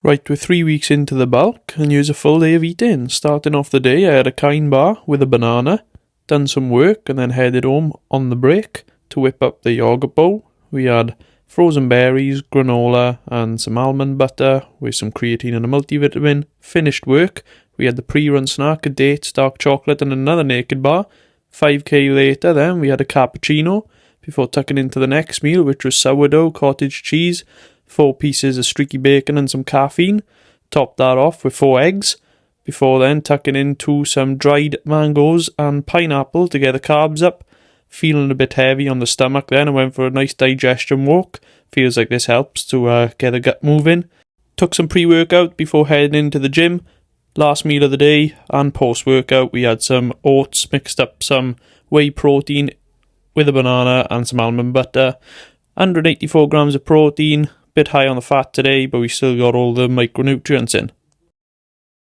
Right, we're 3 weeks into the bulk, and here's a full day of eating. Starting off the day, I had a kind bar with a banana, done some work, and then headed home on the break to whip up the yogurt bowl. We had frozen berries, granola, and some almond butter with some creatine and a multivitamin. Finished work, we had the pre-run snack, a dates, dark chocolate, and another naked bar. 5k later then, we had a cappuccino before tucking into the next meal, which was sourdough, cottage cheese, 4 pieces of streaky bacon and some caffeine. Topped that off with 4 eggs, before then tucking into some dried mangoes and pineapple to get the carbs up. Feeling a bit heavy on the stomach then, I went for a nice digestion walk. Feels like this helps to get the gut moving. Took some pre-workout before heading into the gym. Last meal of the day, and post-workout we had some oats, mixed up some whey protein with a banana and some almond butter. 184 grams of protein, bit high on the fat today, but we still got all the micronutrients in.